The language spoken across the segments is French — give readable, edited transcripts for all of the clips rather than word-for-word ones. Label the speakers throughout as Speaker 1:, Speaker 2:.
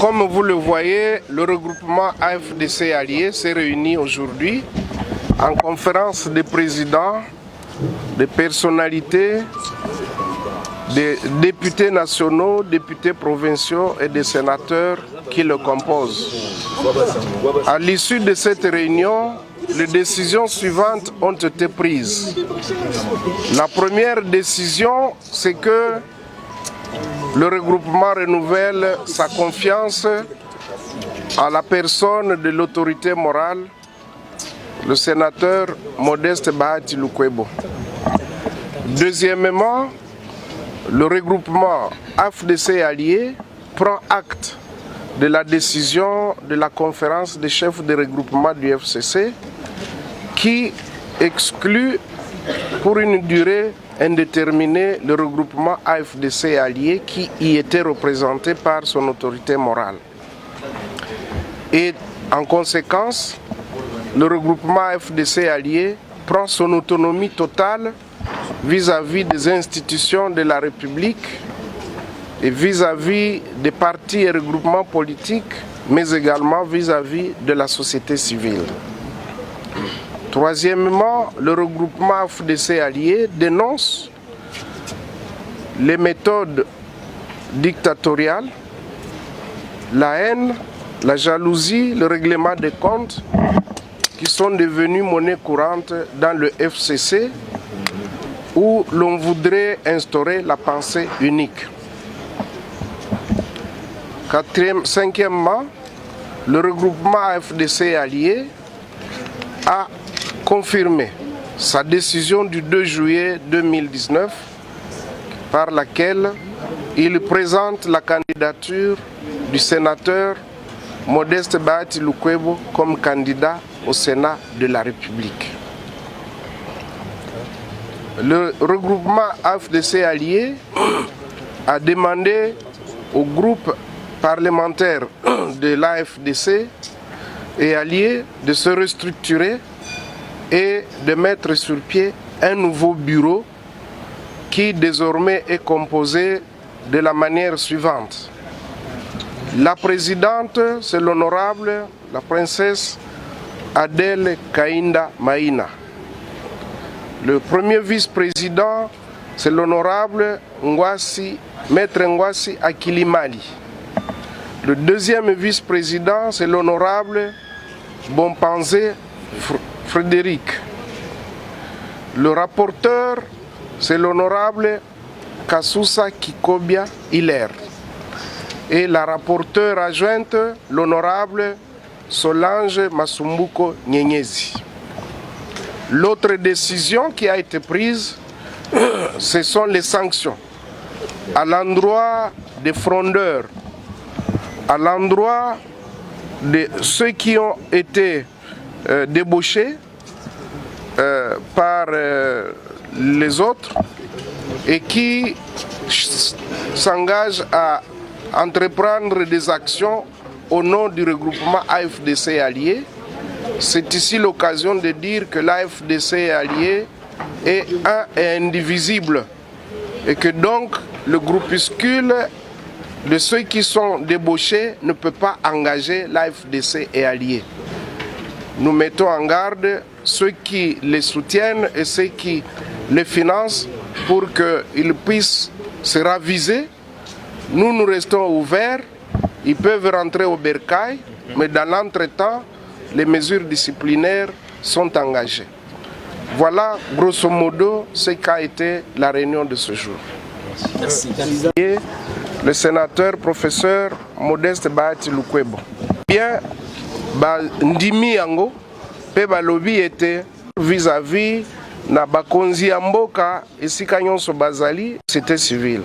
Speaker 1: Comme vous le voyez, le regroupement AFDC Alliés s'est réuni aujourd'hui en conférence des présidents, des personnalités, des députés nationaux, députés provinciaux et des sénateurs qui le composent. À l'issue de cette réunion, les décisions suivantes ont été prises. La première décision, c'est que le regroupement renouvelle sa confiance à la personne de l'autorité morale, le sénateur Modeste Bahati Lukwebo. Deuxièmement, le regroupement AFDC Alliés prend acte de la décision de la conférence des chefs de regroupement du FCC qui exclut pour une durée indéterminée le regroupement AFDC Alliés qui y était représenté par son autorité morale. Et en conséquence, le regroupement AFDC Alliés prend son autonomie totale vis-à-vis des institutions de la République et vis-à-vis des partis et regroupements politiques, mais également vis-à-vis de la société civile. Troisièmement, le regroupement AFDC Alliés dénonce les méthodes dictatoriales, la haine, la jalousie, le règlement des comptes qui sont devenus monnaie courante dans le FCC où l'on voudrait instaurer la pensée unique. Cinquièmement, le regroupement AFDC Alliés a confirmé sa décision du 2 juillet 2019 par laquelle il présente la candidature du sénateur Modeste Bahati Lukwebo comme candidat au Sénat de la République. Le regroupement AFDC Alliés a demandé au groupe parlementaire de l'AFDC et Alliés de se restructurer et de mettre sur pied un nouveau bureau qui désormais est composé de la manière suivante. La présidente, c'est l'honorable, la princesse Adèle Kainda Maïna. Le premier vice-président, c'est l'honorable Maître Ngwasi Akilimali. Le deuxième vice-président, c'est l'honorable Bompanzé Frédéric. Le rapporteur, c'est l'honorable Kasusa Kikobia Hilaire. Et la rapporteure adjointe, l'honorable Solange Masumbuko Nyenyezi. L'autre décision qui a été prise, ce sont les sanctions à l'endroit des frondeurs, à l'endroit de ceux qui ont été débauchés par les autres et qui s'engagent à entreprendre des actions au nom du regroupement AFDC Alliés. C'est ici l'occasion de dire que l'AFDC Alliés est un et indivisible et que donc le groupuscule de ceux qui sont débauchés ne peut pas engager l'AFDC et Alliés. Nous mettons en garde ceux qui les soutiennent et ceux qui les financent pour qu'ils puissent se raviser. Nous restons ouverts, ils peuvent rentrer au bercail, mais dans l'entretemps, les mesures disciplinaires sont engagées. Voilà, grosso modo, ce qu'a été la réunion de ce jour.
Speaker 2: Merci.
Speaker 1: Et le sénateur professeur Modeste Bahati Lukwebo. Bien, ndimi yango, pe balobi était vis-à-vis na bakonzi ya mboka esika nyonso bazali, c'était civil.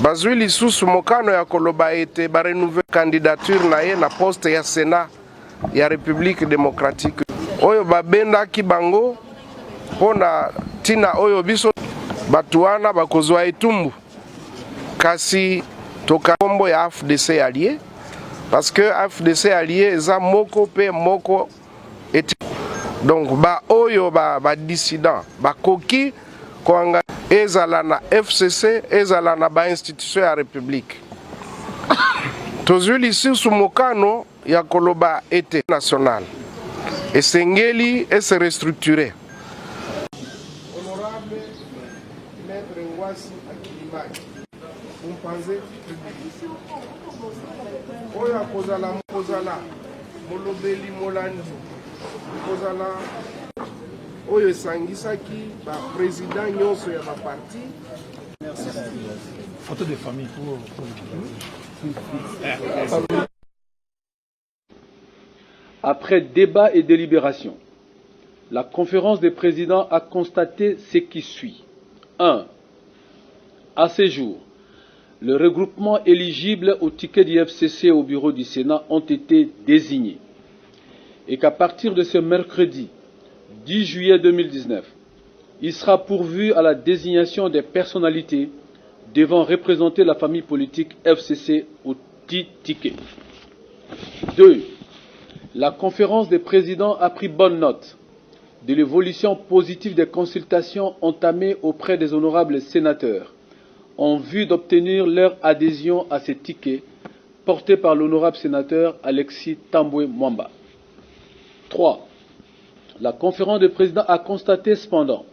Speaker 1: Bazwi lisusu mokano ya koloba ete ba renouveler candidature na ye na poste ya Sénat ya République démocratique. Oyo babenda ki bango pona tina oyo biso batuana bakozwa etumbu. Kasi toka kombo ya AFDC Alliés parce que AFDC Alliés eza moko pe moko eti. Donc ba oyo ba dissident ba koki koanga ezala na FCC ezala na ba institution ya République. tozwi lisusu mokano ya koloba ete national esengeli ese restructuré. Honorable Maître Ngwasi Akilimaki, umpanze oyo akozala molobeli molandi kozala oyo esangisaki baprésident nyonso ya baparti.
Speaker 2: Photo de famille pour...
Speaker 3: Après débat et délibération, la conférence des présidents a constaté ce qui suit. 1. À ce jour, les regroupements éligibles au ticket du FCC au bureau du Sénat ont été désignés et qu'à partir de ce mercredi 10 juillet 2019, il sera pourvu à la désignation des personnalités devant représenter la famille politique FCC au ticket. 2. La conférence des présidents a pris bonne note de l'évolution positive des consultations entamées auprès des honorables sénateurs en vue d'obtenir leur adhésion à ces tickets portés par l'honorable sénateur Alexis Tambwe Mwamba. 3. La conférence des présidents a constaté cependant,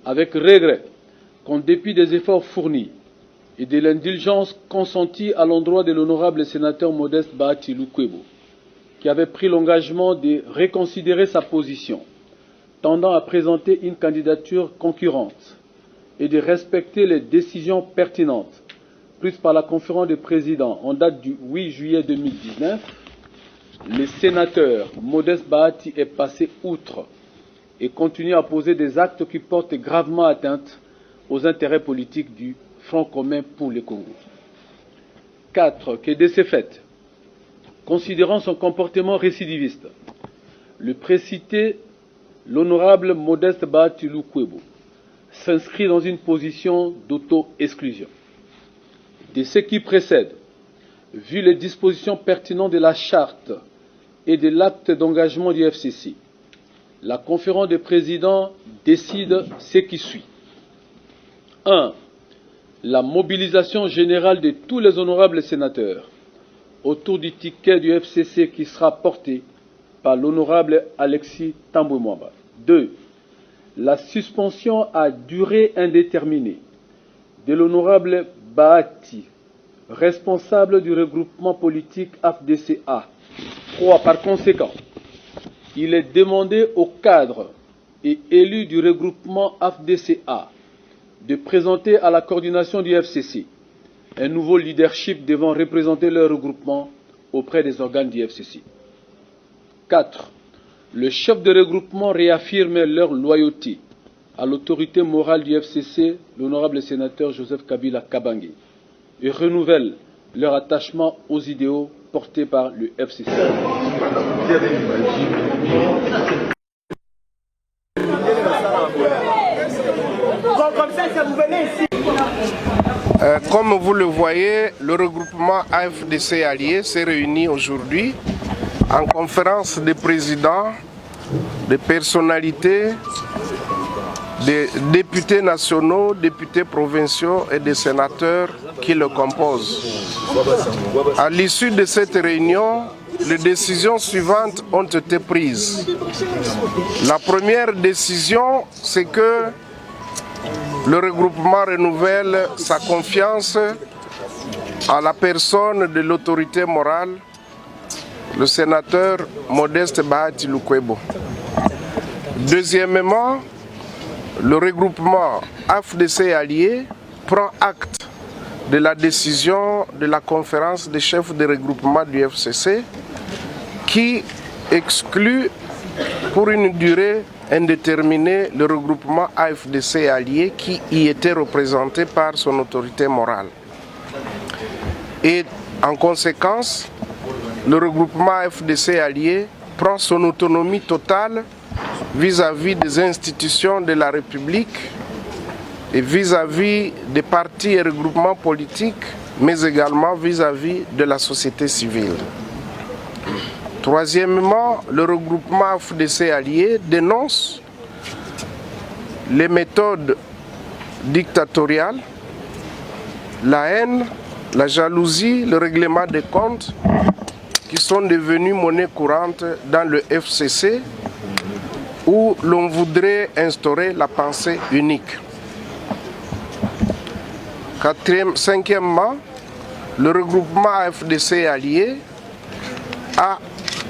Speaker 3: avec regret, qu'en dépit des efforts fournis et de l'indulgence consentie à l'endroit de l'honorable sénateur Modeste Bahati Lukwebo, qui avait pris l'engagement de reconsidérer sa position, tendant à présenter une candidature concurrente et de respecter les décisions pertinentes prises par la conférence des présidents en date du 8 juillet 2019, le sénateur Modeste Bahati est passé outre et continue à poser des actes qui portent gravement atteinte aux intérêts politiques du Front commun pour le Congo. 4. Que de ces faits, considérant son comportement récidiviste, le précité, l'honorable Modeste Bahati Lukwebo, s'inscrit dans une position d'auto-exclusion. De ce qui précède, vu les dispositions pertinentes de la charte et de l'acte d'engagement du FCC, la conférence des présidents décide ce qui suit. 1. La mobilisation générale de tous les honorables sénateurs autour du ticket du FCC qui sera porté par l'honorable Alexis Tambwe Mwamba. 2. La suspension à durée indéterminée de l'honorable Bahati, responsable du regroupement politique AFDCA. 3. Par conséquent, il est demandé aux cadres et élus du regroupement AFDCA de présenter à la coordination du FCC un nouveau leadership devant représenter leur regroupement auprès des organes du FCC. 4. Le chef de regroupement réaffirme leur loyauté à l'autorité morale du FCC, l'honorable sénateur Joseph Kabila Kabange, et renouvelle leur attachement aux idéaux portés par le FCC.
Speaker 1: Comme vous le voyez, le regroupement AFDC Alliés s'est réuni aujourd'hui en conférence des présidents, des personnalités, des députés nationaux, députés provinciaux et des sénateurs qui le composent. À l'issue de cette réunion, les décisions suivantes ont été prises. La première décision, c'est que le regroupement renouvelle sa confiance à la personne de l'autorité morale, le sénateur Modeste Bahati Lukwebo. Deuxièmement, le regroupement AFDC Alliés prend acte de la décision de la conférence des chefs de regroupement du FCC qui exclut pour une durée indéterminée le regroupement AFDC Alliés qui y était représenté par son autorité morale. Et en conséquence, le regroupement AFDC Alliés prend son autonomie totale vis-à-vis des institutions de la République et vis-à-vis des partis et regroupements politiques, mais également vis-à-vis de la société civile. Troisièmement, le regroupement AFDC Alliés dénonce les méthodes dictatoriales, la haine la jalousie, le règlement des comptes qui sont devenus monnaie courante dans le FCC où l'on voudrait instaurer la pensée unique. Cinquièmement, le regroupement AFDC allié a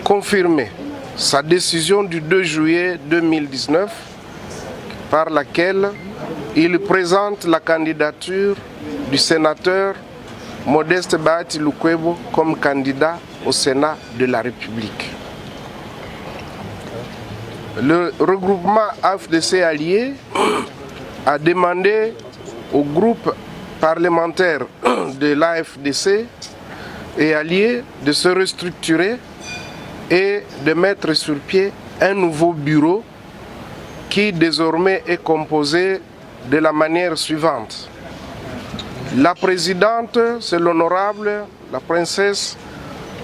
Speaker 1: confirmé sa décision du 2 juillet 2019 par laquelle il présente la candidature du sénateur Modeste Bahati Lukwebo comme candidat au Sénat de la République. Le regroupement AFDC allié a demandé au groupe parlementaire de l'AFDC et alliés de se restructurer et de mettre sur pied un nouveau bureau qui désormais est composé de la manière suivante. La présidente, c'est l'honorable, la princesse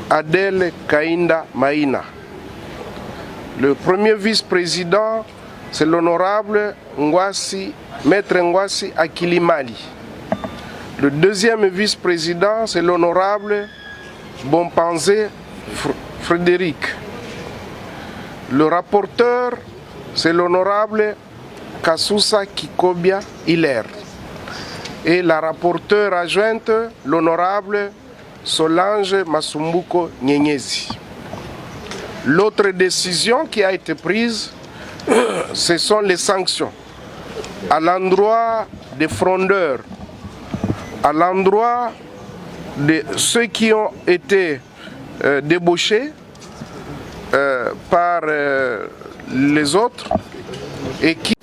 Speaker 1: Adèle Kainda Maïna. Le premier vice-président, c'est l'honorable Maître Ngwasi Akilimali. Le deuxième vice-président, c'est l'honorable Bompanze Frédéric. Le rapporteur, c'est l'honorable Kasusa Kikobia Hilaire. Et la rapporteure adjointe, l'honorable Solange Masumbuko Nyenyezi. L'autre décision qui a été prise, ce sont les sanctions à l'endroit des frondeurs, à l'endroit de ceux qui ont été débauchés par les autres et qui